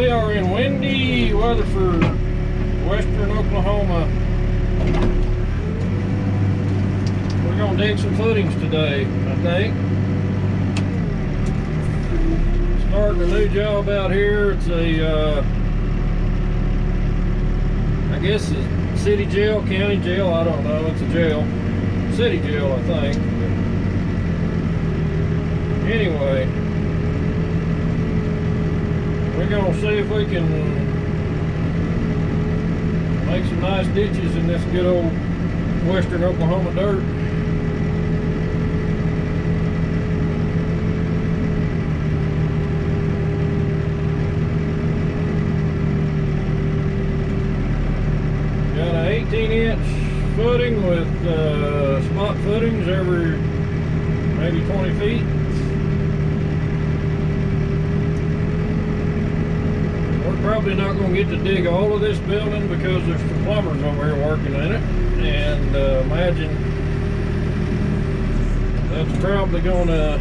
we are in windy Weatherford, western Oklahoma. We're gonna dig some footings today, I think. Starting a new job out here. It's a, I guess a city jail, county jail, I don't know. It's a jail, city jail, I think. Anyway, we're gonna see if we can make some nice ditches in this good old western Oklahoma dirt. Got an 18-inch footing with spot footings every maybe 20 feet. Probably not going to get to dig all of this building because there's some plumbers over here working in it, and imagine that's probably going to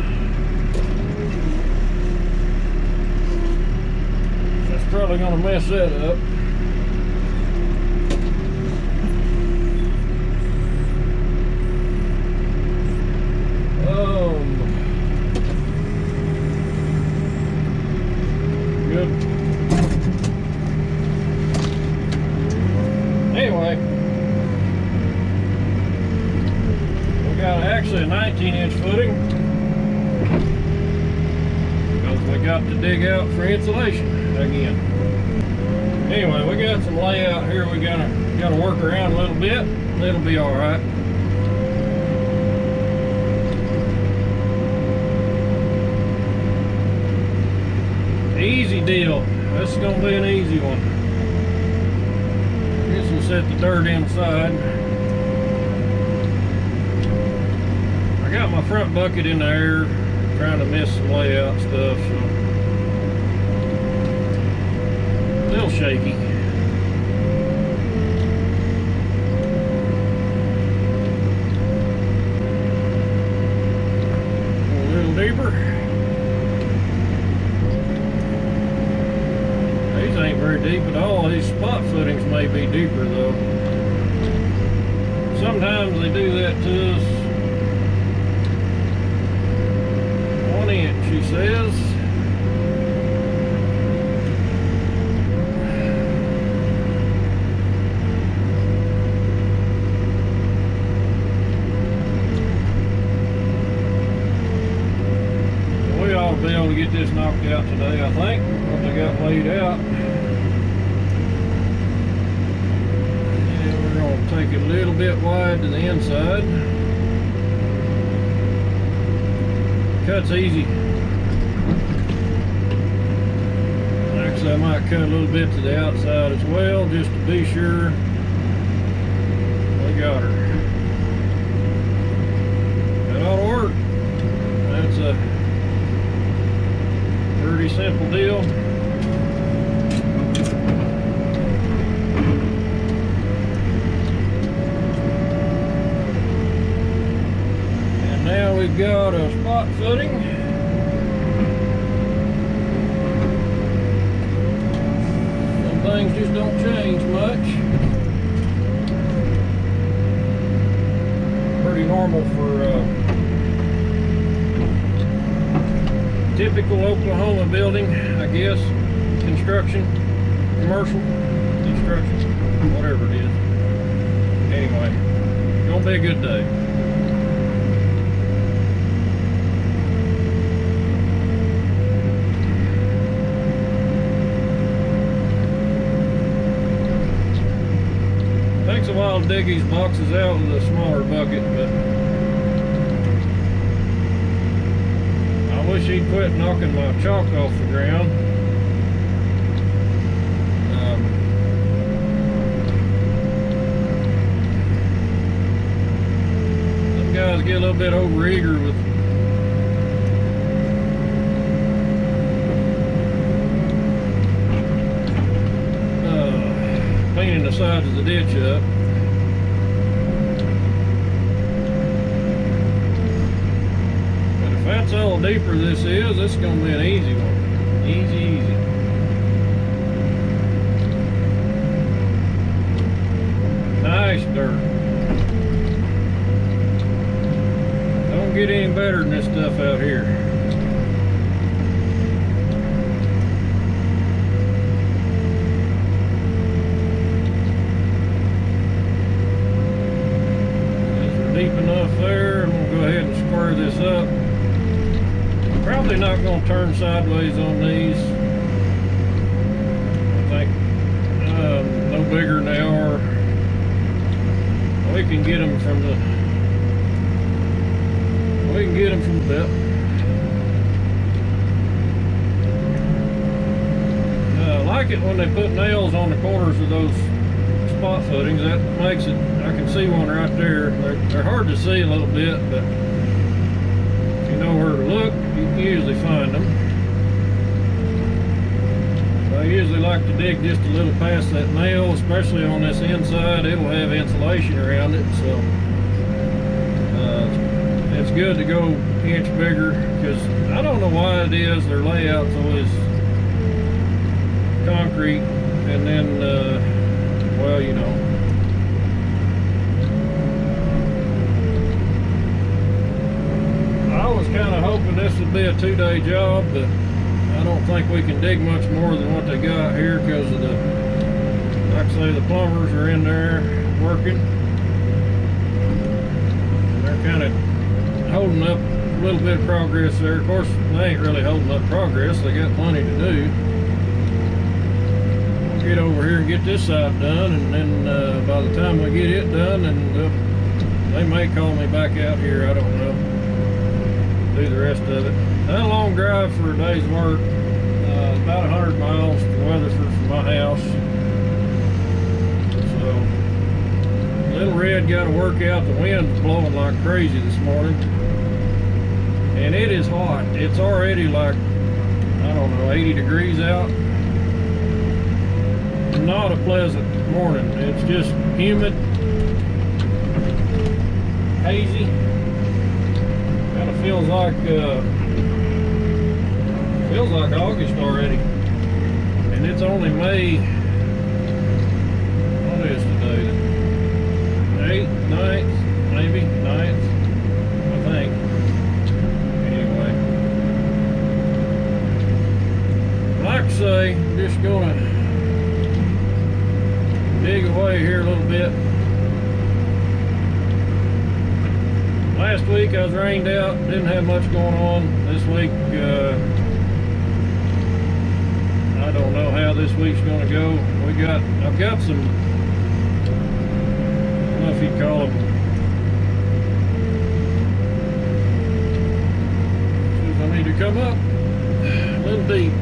mess that up. Good. Anyway, we got actually a 19-inch footing because we got to dig out for insulation again. Anyway, we got some layout here we gotta work around a little bit. It'll be all right. Easy deal. This is gonna be an easy one. We'll set the dirt inside. I got my front bucket in there trying to miss some layout stuff, so a little shaky. A little deeper. These ain't very deep at all. These spot footings may be deeper though. Sometimes they do that to us. 1 inch, he says. We ought to be able to get this knocked out today, I think. What they got laid out. Take it a little bit wide to the inside. Cuts easy. Actually, I might cut a little bit to the outside as well, just to be sure we got her. That ought to work. That's a pretty simple deal. Now we've got a spot footing. Some things just don't change much. Pretty normal for typical Oklahoma building, I guess. Construction, commercial, construction, whatever it is. Anyway, it's gonna be a good day. Takes a while to dig these boxes out with a smaller bucket, but I wish he'd quit knocking my chalk off the ground. Some guys get a little bit overeager with cleaning the sides of the ditch up. But if that's all deeper this is, it's going to be an easy one. Easy, easy. nice dirt. Don't get any better than this stuff out here. Deep enough there. I'm gonna go ahead and square this up. Probably not gonna turn sideways on these. I think no bigger than they are. We can get them from the belt. I like it when they put nails on the corners of those spot footings. That makes it, I can see one right there. They're hard to see a little bit, but if you know where to look, you can usually find them. I usually like to dig just a little past that nail, especially on this inside. It'll have insulation around it, so it's good to go an inch bigger, because I don't know why it is their layout's always concrete, and then well, you know, I was kind of hoping this would be a 2-day job, but I don't think we can dig much more than what they got here, because of the, like I say, the plumbers are in there working. And they're kind of holding up a little bit of progress there. Of course, they ain't really holding up progress. They got plenty to do. We'll get over here and get this side done, and then by the time we get it done, and they may call me back out here, I don't know, do the rest of it. Not a long drive for a day's work. About 100 miles to Weatherford from my house. So, Little Red got to work out. The wind's blowing like crazy this morning. And it is hot. It's already like, I don't know, 80 degrees out. Not a pleasant morning. It's just humid, hazy. Kind of feels like August already, and it's only May. What is today? 8th, 9th, maybe 9th, I think. Anyway, like I say, I'm just gonna dig away here a little bit. Last week I was rained out, didn't have much going on. This week, I don't know how this week's gonna go. I've got some, I don't know if you'd call them, I need to come up a little deep.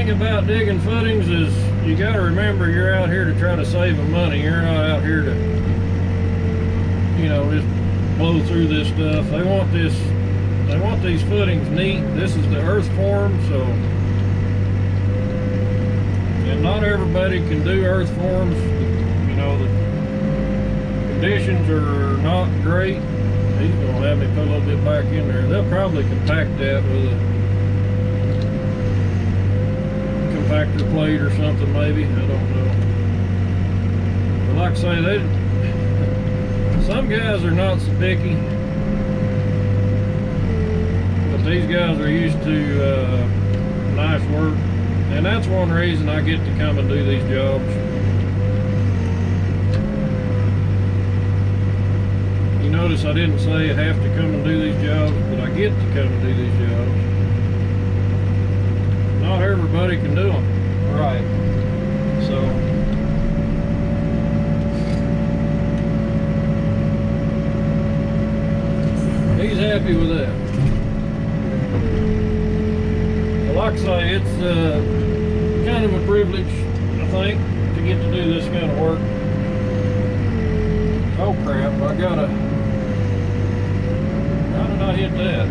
About digging footings is you got to remember you're out here to try to save them money. You're not out here to, you know, just blow through this stuff. They want these footings neat. This is the earth form, so, and not everybody can do earth forms. You know, the conditions are not great. He's gonna have me put a little bit back in there. They'll probably compact that with a compactor plate or something, maybe. I don't know. But like I say, some guys are not so picky, but these guys are used to nice work, and that's one reason I get to come and do these jobs. You notice I didn't say I have to come and do these jobs, but I get to come and do these jobs. Not everybody can do them right, so he's happy with that. But like I say, it's kind of a privilege, I think, to get to do this kind of work. Oh crap, I gotta, how did I hit that?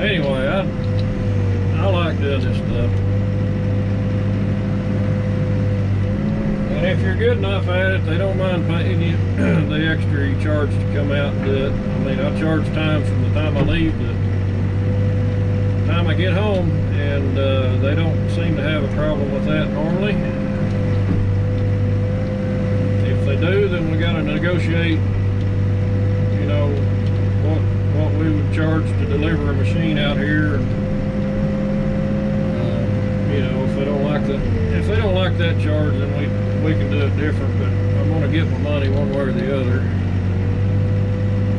Anyway, I like doing this stuff. good enough at it, they don't mind paying you the extra you charge to come out and do it. I mean, I charge time from the time I leave to the time I get home, and they don't seem to have a problem with that normally. If they do, then we got to negotiate, you know, what we would charge to deliver a machine out here. You know, if they don't like that charge, then we can do it different. But I'm going to get my money one way or the other.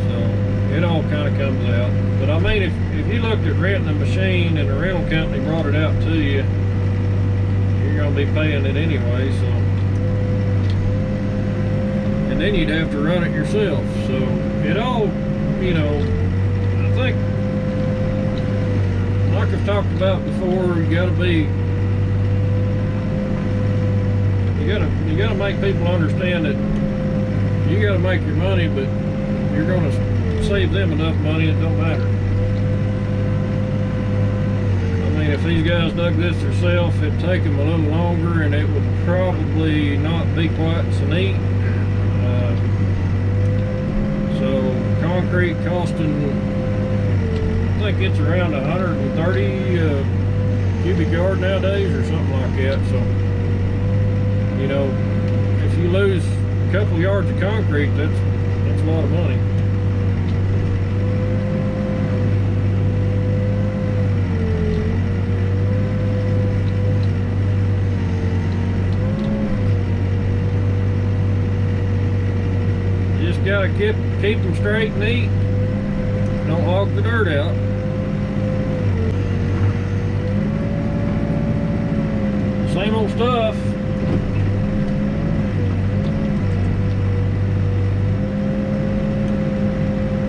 So it all kind of comes out. But I mean, if you looked at renting a machine and the rental company brought it out to you, you're going to be paying it anyway. So, and then you'd have to run it yourself. So it all, you know, I think, like I've talked about before, you gotta make people understand that you gotta make your money, but you're gonna save them enough money it don't matter. I mean, if these guys dug this themselves, it'd take them a little longer, and it would probably not be quite so neat. So concrete costing, I think it's around 130 cubic yard nowadays or something like that. So, you know, if you lose a couple yards of concrete, that's a lot of money. Just gotta keep them straight and neat. Don't hog the dirt out. Same old stuff.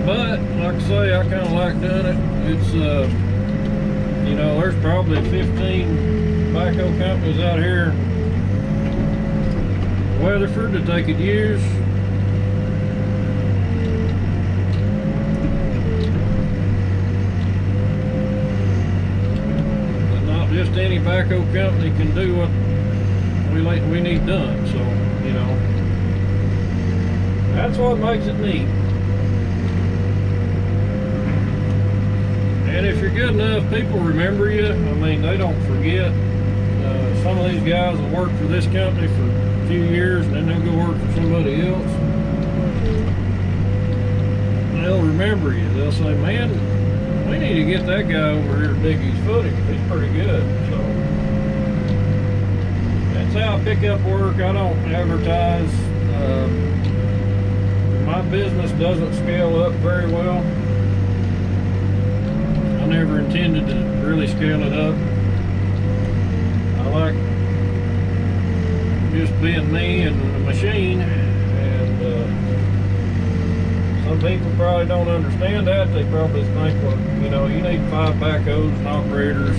But like I say, I kind of like doing it. It's you know, there's probably 15 backhoe companies out here in Weatherford that they could use. Just any backhoe company can do what we need done. So, you know, that's what makes it neat. And if you're good enough, people remember you. I mean, they don't forget. Some of these guys will work for this company for a few years, and then they'll go work for somebody else. They'll remember you. They'll say, man, we need to get that guy over here to dig his footing. He's pretty good. So that's how I pick up work. I don't advertise. My business doesn't scale up very well. I never intended to really scale it up. I like just being me and the machine. And some people probably don't understand that. They probably think, well, you know, you need 5 backhoes and operators.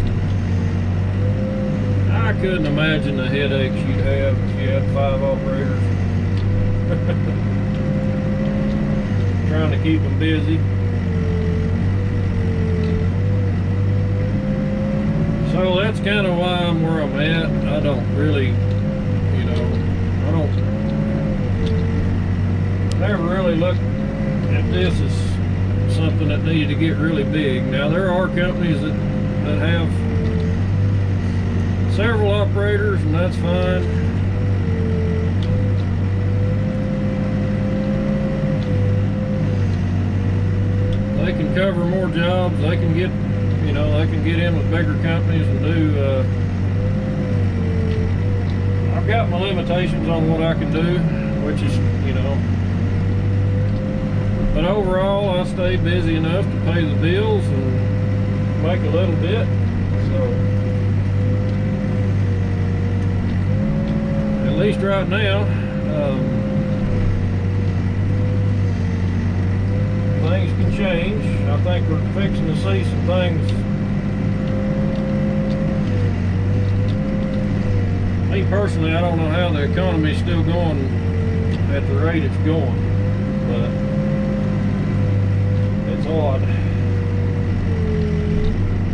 I couldn't imagine the headaches you'd have if you had 5 operators. Trying to keep them busy. So that's kind of why I'm where I'm at. I don't really, you know, never really look at this as something that needed to get really big. Now there are companies that have several operators, and that's fine. They can cover more jobs. They can get, you know, they can get in with bigger companies and do. I've got my limitations on what I can do, which is, you know. But overall, I stay busy enough to pay the bills and make a little bit. So, at least right now, things can change. I think we're fixing to see some things. Me personally, I don't know how the economy's still going at the rate it's going, but it's odd.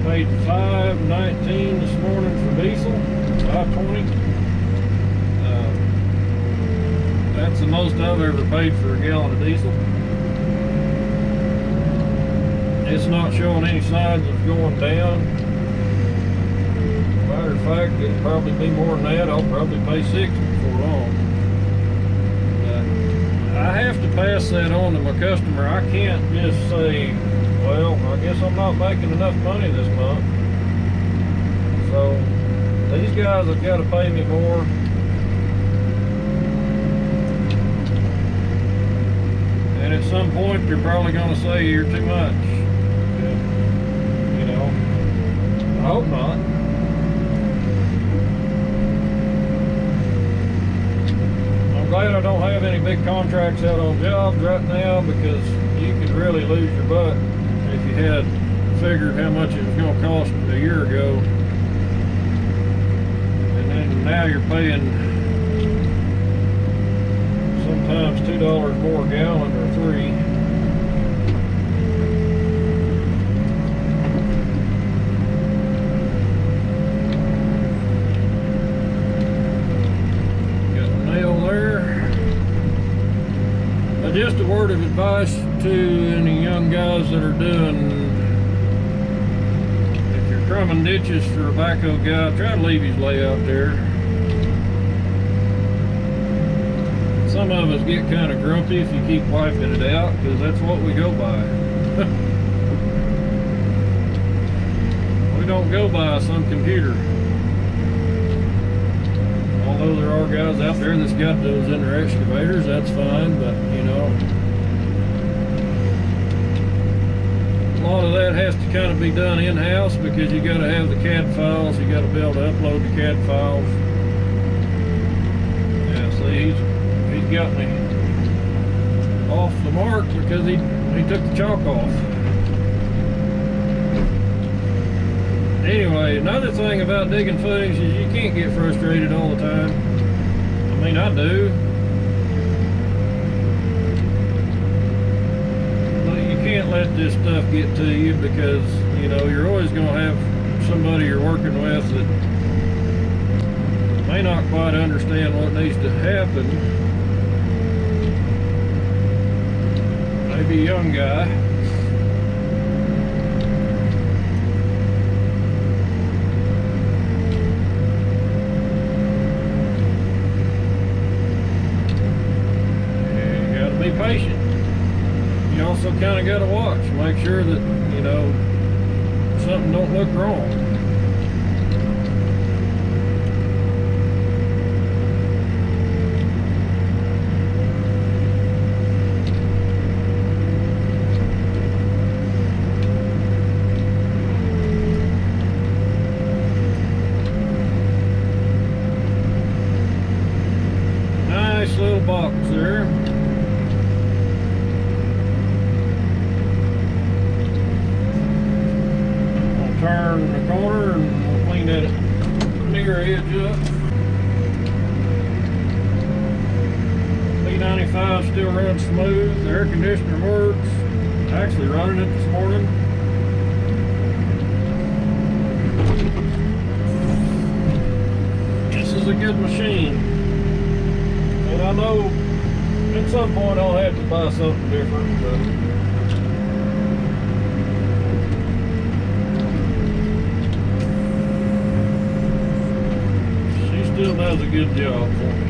Paid $5.19 this morning for diesel, $5.20. the most I've ever paid for a gallon of diesel. It's not showing any signs of going down. Matter of fact, it'll probably be more than that. I'll probably pay 60 before long. I have to pass that on to my customer. I can't just say, well, I guess I'm not making enough money this month. So these guys have got to pay me more. And at some point, they're probably going to say you're too much. You know, I hope not. I'm glad I don't have any big contracts out on jobs right now, because you could really lose your butt if you had figured how much it was going to cost a year ago. And then now you're paying sometimes $2 more a gallon or $3. Just a word of advice to any young guys that are doing, if you're crumbing ditches for a backhoe guy, try to leave his layout there. Some of us get kind of grumpy if you keep wiping it out, because that's what we go by. We don't go by some computer. Although there are guys out there that's got those in their excavators, that's fine, but you know, a lot of that has to kind of be done in-house, because you got to have the CAD files, you got to be able to upload the CAD files. Yeah, see, he's got me off the mark because he took the chalk off. Anyway, another thing about digging footings is you can't get frustrated all the time. I mean, I do. But you can't let this stuff get to you, because, you know, you're always going to have somebody you're working with that may not quite understand what needs to happen. Maybe a young guy. Be patient. You also kind of got to watch, make sure that, you know, something don't look wrong. Nice little box there. Turn the corner and we'll clean that near edge up. B95 still runs smooth. The air conditioner works. Actually running it this morning. This is a good machine. And I know at some point I'll have to buy something different, but still does a good job for me.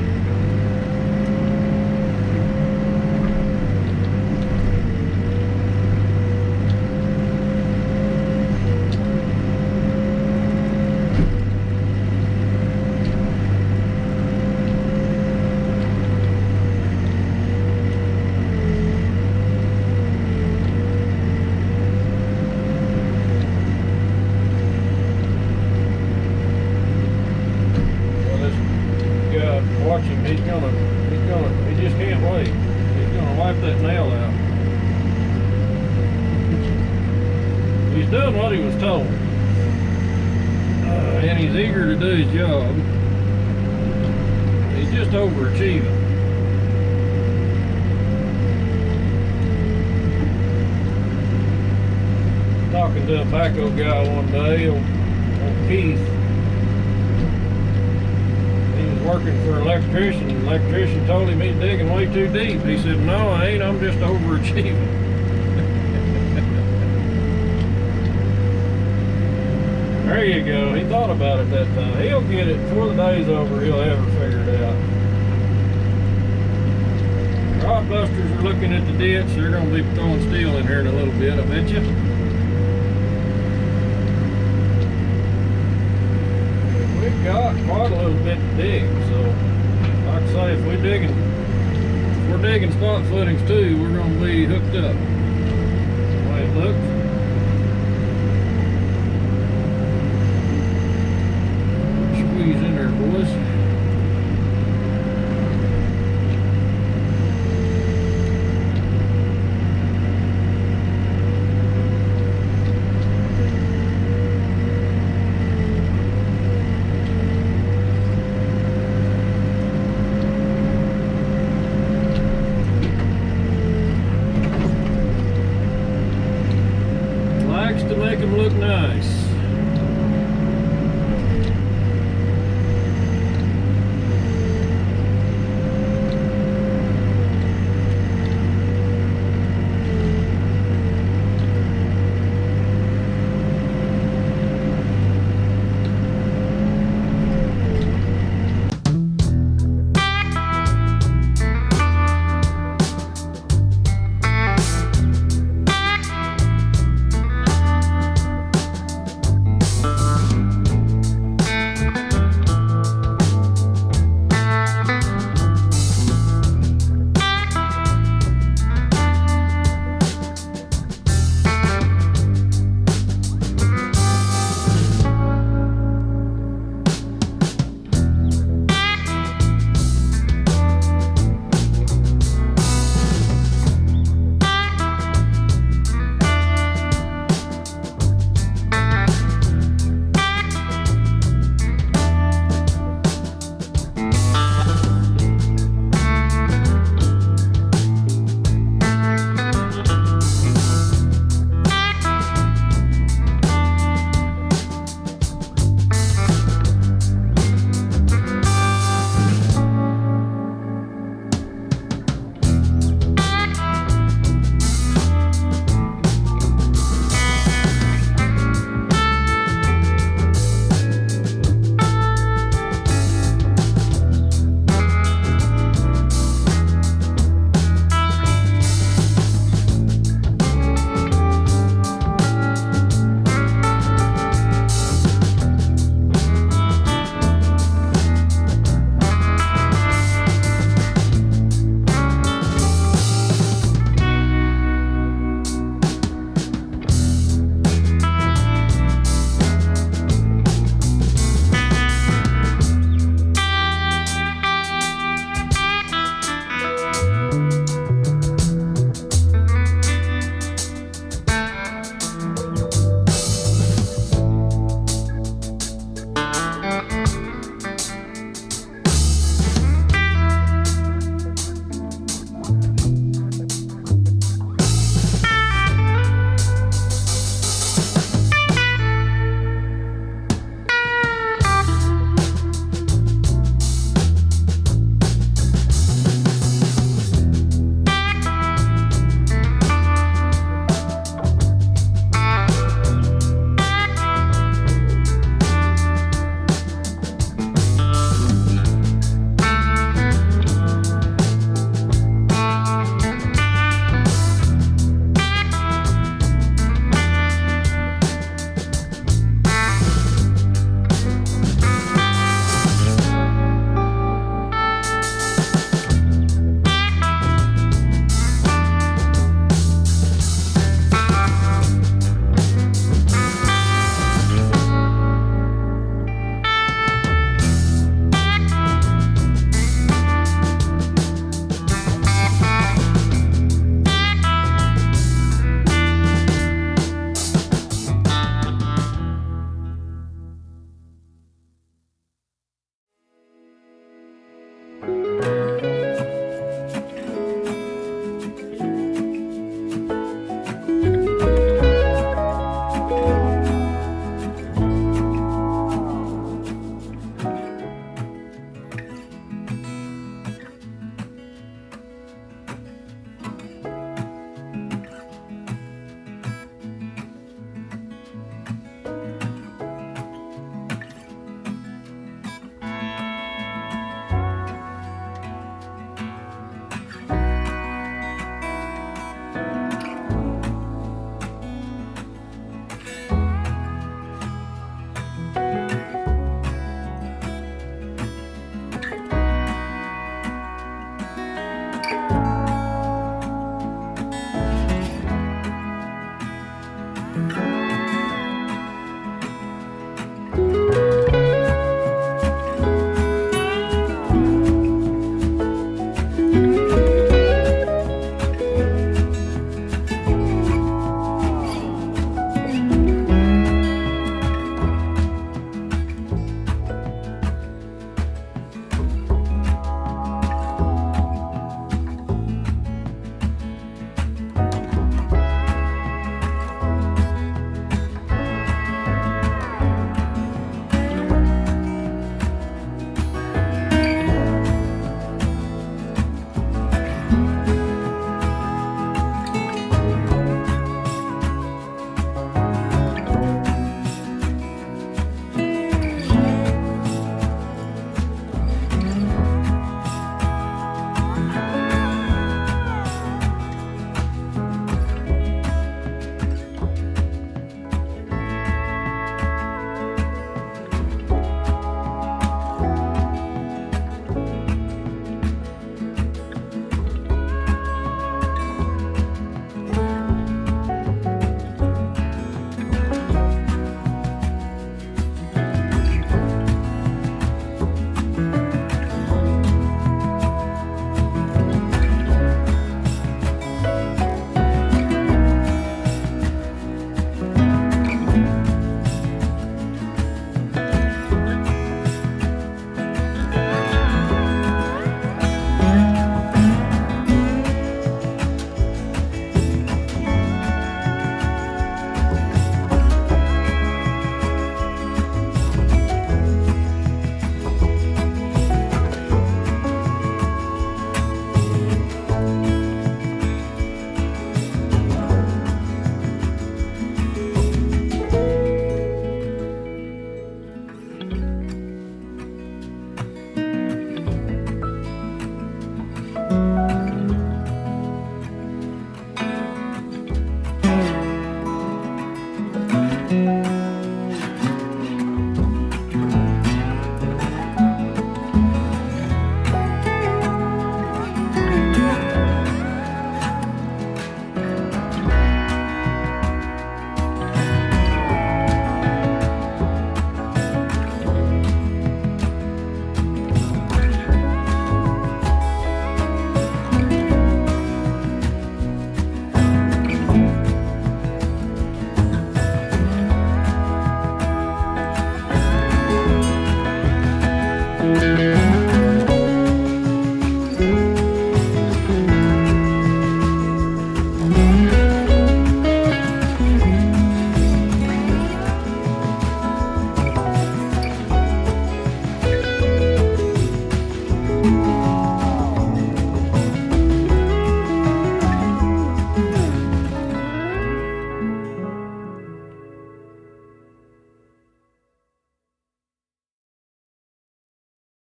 Watch him, he just can't wait. He's gonna wipe that nail out. He's done what he was told. And he's eager to do his job. He's just overachieving. Talking to a backhoe guy one day on Keith. working for an electrician. The electrician told him he's digging way too deep. He said, no, I ain't, I'm just overachieving. There you go. He thought about it that time. He'll get it before the day's over. He'll have it figured out. Rod busters are looking at the ditch. They're going to be throwing steel in here in a little bit, I bet you. We've got quite a little bit to dig, so like I say, if we're digging spot footings too, we're going to be hooked up. The way it looks. Squeeze in there, boys. To make them look nice.